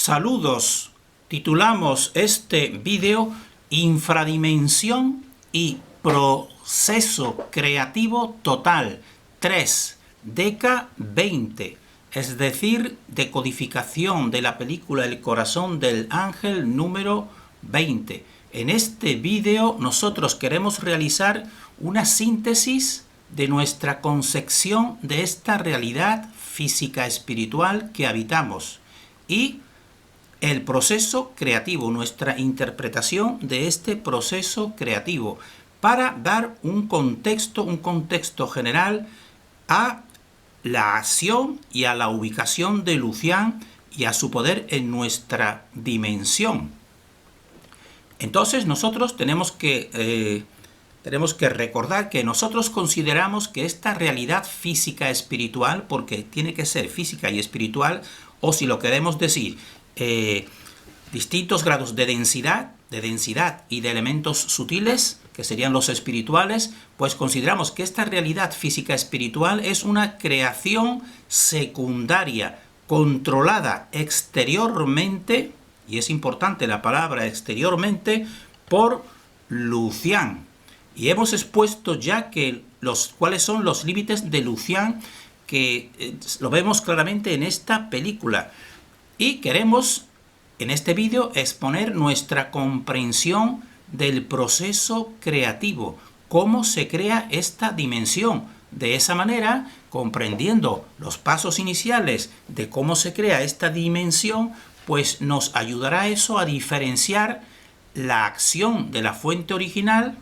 Saludos. Titulamos este vídeo Infradimensión y proceso creativo total 3, Deca 20, es decir, decodificación de la película El corazón del ángel número 20. En este vídeo nosotros queremos realizar una síntesis de nuestra concepción de esta realidad física espiritual que habitamos y el proceso creativo, nuestra interpretación de este proceso creativo, para dar un contexto general a la acción y a la ubicación de Lucián y a su poder en nuestra dimensión. Entonces nosotros tenemos que recordar que nosotros consideramos que esta realidad física espiritual, porque tiene que ser física y espiritual, o si lo queremos decir, distintos grados de densidad y de elementos sutiles, que serían los espirituales, pues consideramos que esta realidad física espiritual es una creación secundaria, controlada exteriormente, y es importante la palabra exteriormente, por Lucián. Y hemos expuesto ya que cuáles son los límites de Lucián, que lo vemos claramente en esta película. Y queremos, en este vídeo, exponer nuestra comprensión del proceso creativo, cómo se crea esta dimensión. De esa manera, comprendiendo los pasos iniciales de cómo se crea esta dimensión, pues nos ayudará eso a diferenciar la acción de la fuente original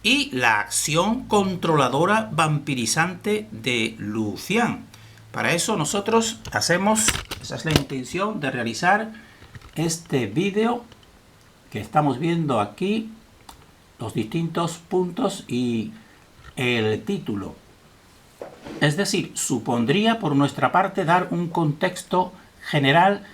y la acción controladora vampirizante de Lucián. Para eso nosotros esa es la intención de realizar este vídeo que estamos viendo aquí, los distintos puntos y el título. Es decir, supondría por nuestra parte dar un contexto general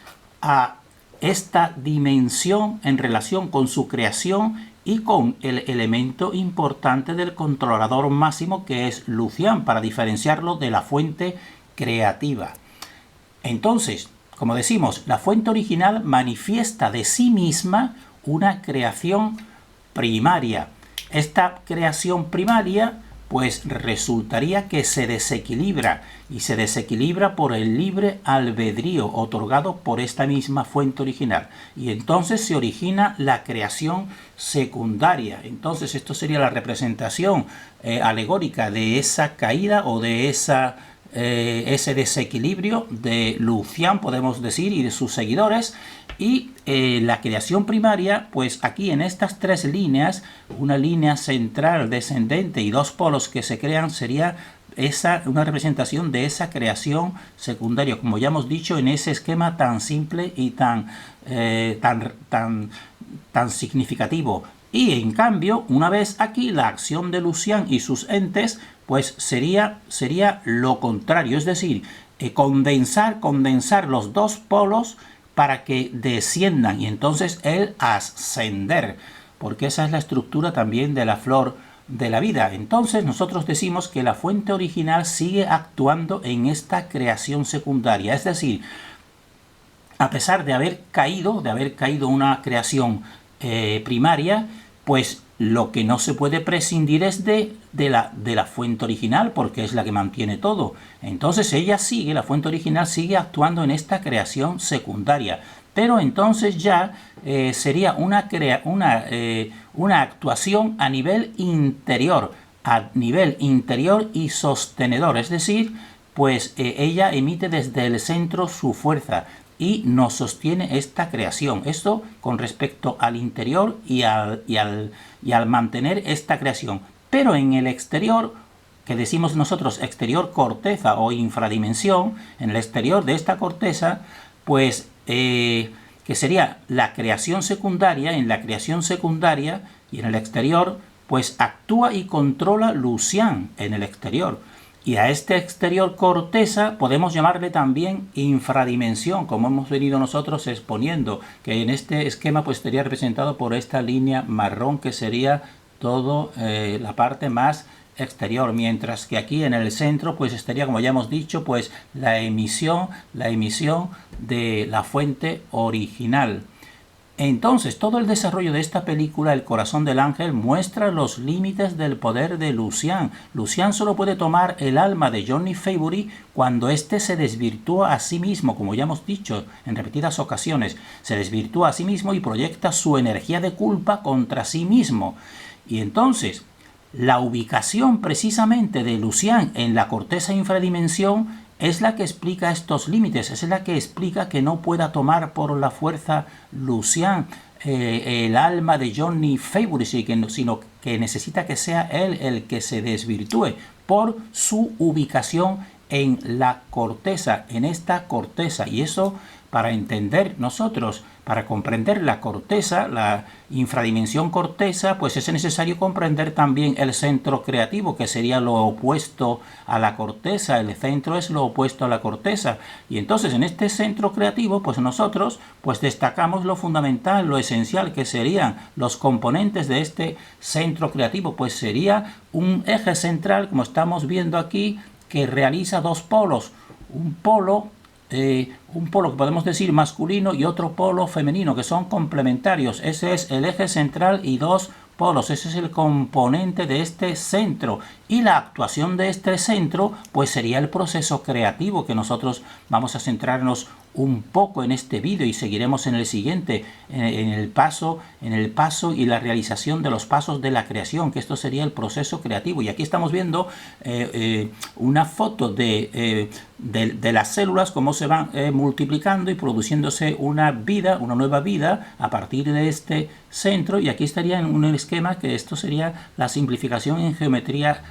a esta dimensión en relación con su creación y con el elemento importante del controlador máximo, que es Lucián, para diferenciarlo de la fuente creativa. Entonces, como decimos, la fuente original manifiesta de sí misma una creación primaria. Esta creación primaria pues resultaría que se desequilibra, y se desequilibra por el libre albedrío otorgado por esta misma fuente original, y entonces se origina la creación secundaria. Entonces esto sería la representación alegórica de esa caída o de ese desequilibrio de Lucián, podemos decir, y de sus seguidores. Y la creación primaria, pues aquí en estas tres líneas, una línea central descendente y dos polos que se crean, sería una representación de esa creación secundaria, como ya hemos dicho, en ese esquema tan simple y tan significativo. Y en cambio, una vez aquí, la acción de Lucián y sus entes, pues sería lo contrario, es decir, condensar los dos polos para que desciendan y entonces el ascender, porque esa es la estructura también de la flor de la vida. Entonces nosotros decimos que la fuente original sigue actuando en esta creación secundaria, es decir, a pesar de haber caído una creación primaria, pues lo que no se puede prescindir es de la fuente original, porque es la que mantiene todo. Entonces la fuente original sigue actuando en esta creación secundaria, pero entonces ya sería una actuación a nivel interior y sostenedor, es decir, pues ella emite desde el centro su fuerza y nos sostiene esta creación. Esto con respecto al interior y al mantener esta creación. Pero en el exterior, que decimos nosotros exterior corteza o infradimensión, en el exterior de esta corteza, pues que sería la creación secundaria, en la creación secundaria y en el exterior, pues actúa y controla Lucián en el exterior. Y a este exterior corteza podemos llamarle también infradimensión, como hemos venido nosotros exponiendo, que en este esquema pues estaría representado por esta línea marrón, que sería todo la parte más exterior, mientras que aquí en el centro pues estaría, como ya hemos dicho, pues la emisión de la fuente original. Entonces, todo el desarrollo de esta película, El corazón del ángel, muestra los límites del poder de Lucian. Lucian solo puede tomar el alma de Johnny Favory cuando éste se desvirtúa a sí mismo, como ya hemos dicho en repetidas ocasiones. Se desvirtúa a sí mismo y proyecta su energía de culpa contra sí mismo. Y entonces, la ubicación precisamente de Lucian en la corteza infradimensión es la que explica estos límites, es la que explica que no pueda tomar por la fuerza Lucian el alma de Johnny Favory, sino que necesita que sea él el que se desvirtúe por su ubicación en la corteza, en esta corteza. Y eso, para entender nosotros, para comprender la corteza, la infradimensión corteza, pues es necesario comprender también el centro creativo, que sería lo opuesto a la corteza. El centro es lo opuesto a la corteza. Y entonces en este centro creativo, pues nosotros pues destacamos lo fundamental, lo esencial, que serían los componentes de este centro creativo. Pues sería un eje central, como estamos viendo aquí, que realiza dos polos. Un polo que podemos decir masculino y otro polo femenino, que son complementarios. Ese es el eje central y dos polos. Ese es el componente de este centro. Y la actuación de este centro pues sería el proceso creativo, que nosotros vamos a centrarnos un poco en este vídeo y seguiremos en el siguiente, en el paso y la realización de los pasos de la creación, que esto sería el proceso creativo. Y aquí estamos viendo una foto de las células, cómo se van multiplicando y produciéndose una nueva vida a partir de este centro. Y aquí estaría en un esquema que esto sería la simplificación en geometría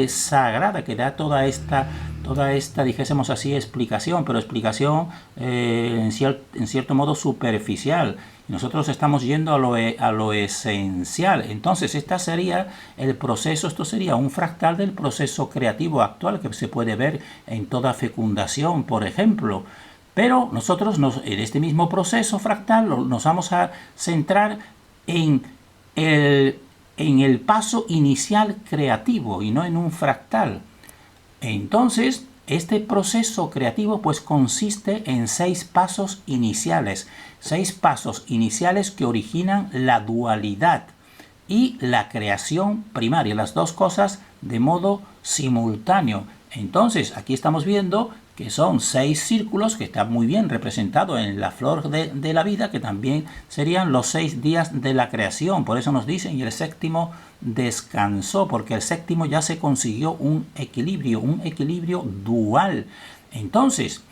sagrada, que da toda esta, dijésemos así, explicación, pero explicación en cierto modo superficial. Nosotros estamos yendo a lo esencial. Entonces, este sería el proceso, esto sería un fractal del proceso creativo actual que se puede ver en toda fecundación, por ejemplo. Pero nosotros en este mismo proceso fractal nos vamos a centrar en el paso inicial creativo y no en un fractal. Entonces, este proceso creativo pues consiste en 6 pasos iniciales. 6 pasos iniciales que originan la dualidad y la creación primaria, las dos cosas de modo simultáneo. Entonces, aquí estamos viendo que son 6 círculos, que está muy bien representado en la flor de la vida, que también serían los 6 días de la creación. Por eso nos dicen, y el séptimo descansó, porque el séptimo ya se consiguió un equilibrio dual. Entonces,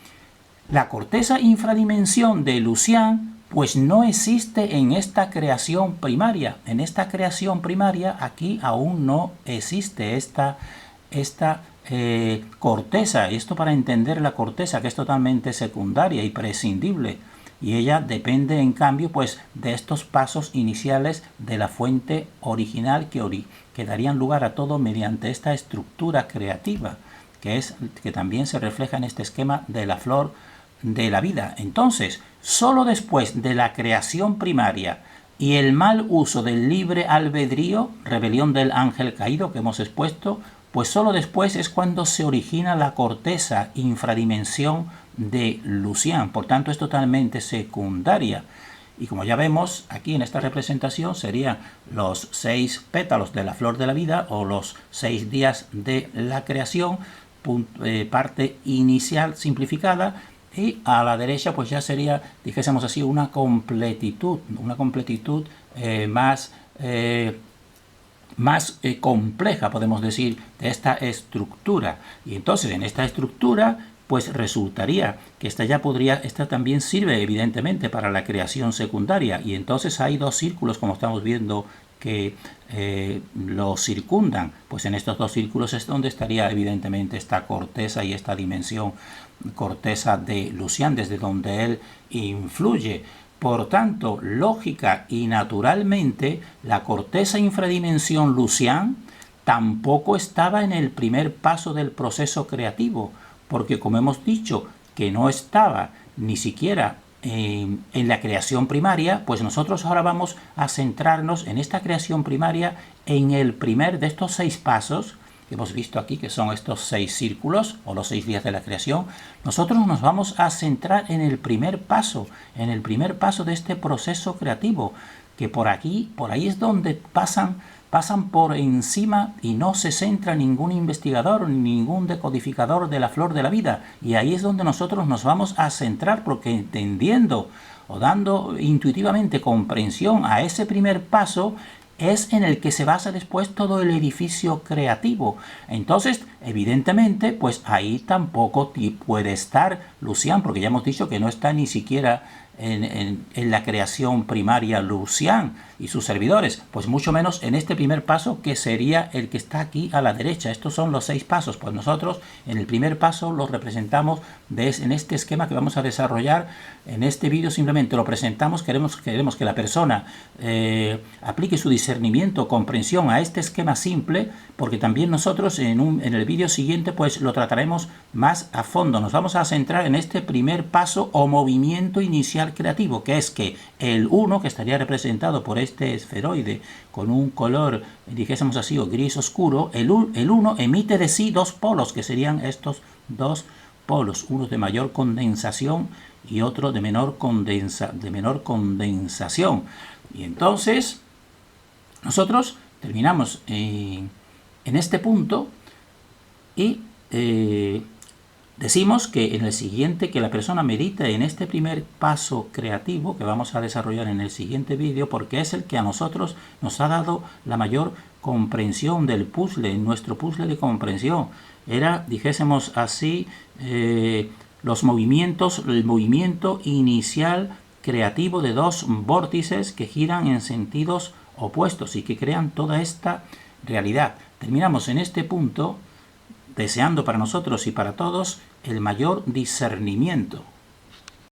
la corteza infradimensión de Lucian pues no existe en esta creación primaria. En esta creación primaria aquí aún no existe esta corteza. Esto para entender la corteza, que es totalmente secundaria y prescindible. Y ella depende, en cambio, pues de estos pasos iniciales de la fuente original que darían lugar a todo mediante esta estructura creativa, que también se refleja en este esquema de la flor de la vida. Entonces, solo después de la creación primaria y el mal uso del libre albedrío, rebelión del ángel caído que hemos expuesto, pues solo después es cuando se origina la corteza infradimensión de Lucian. Por tanto, es totalmente secundaria. Y como ya vemos aquí en esta representación, serían los 6 pétalos de la flor de la vida o los 6 días de la creación, parte inicial simplificada, y a la derecha pues ya sería, dijésemos así, una completitud más compleja, podemos decir, de esta estructura. Y entonces en esta estructura pues resultaría que esta también sirve evidentemente para la creación secundaria. Y entonces hay 2 círculos, como estamos viendo, que lo circundan. Pues en estos 2 círculos es donde estaría evidentemente esta corteza y esta dimensión corteza de Lucian, desde donde él influye. Por tanto, lógica y naturalmente, la corteza infradimensión Lucian tampoco estaba en el primer paso del proceso creativo, porque como hemos dicho que no estaba ni siquiera en la creación primaria, pues nosotros ahora vamos a centrarnos en esta creación primaria, en el primer de estos 6 pasos, que hemos visto aquí, que son estos 6 círculos o los 6 días de la creación, nosotros nos vamos a centrar en el primer paso de este proceso creativo, que por ahí es donde pasan por encima y no se centra ningún investigador ni ningún decodificador de la flor de la vida. Y ahí es donde nosotros nos vamos a centrar, porque entendiendo o dando intuitivamente comprensión a ese primer paso, es en el que se basa después todo el edificio creativo. Entonces, evidentemente, pues ahí tampoco puede estar Lucian, porque ya hemos dicho que no está ni siquiera en la creación primaria Lucian y sus servidores, pues mucho menos en este primer paso, que sería el que está aquí a la derecha. Estos son los 6 pasos, pues nosotros en el primer paso los representamos en este esquema que vamos a desarrollar en este vídeo. Simplemente lo presentamos, queremos que la persona aplique su discernimiento, comprensión a este esquema simple, porque también nosotros en el vídeo siguiente pues lo trataremos más a fondo. Nos vamos a centrar en este primer paso o movimiento inicial creativo, que es que el 1, que estaría representado por este esferoide con un color, dijésemos así, o gris oscuro, el 1 emite de sí 2 polos, que serían estos 2 polos, uno de mayor condensación y otro de menor condensación. Y entonces nosotros terminamos en este punto y decimos que en el siguiente, que la persona medite en este primer paso creativo que vamos a desarrollar en el siguiente vídeo, porque es el que a nosotros nos ha dado la mayor comprensión del puzzle, nuestro puzzle de comprensión. Era, dijésemos así, el movimiento inicial creativo de 2 vórtices que giran en sentidos opuestos y que crean toda esta realidad. Terminamos en este punto deseando para nosotros y para todos el mayor discernimiento.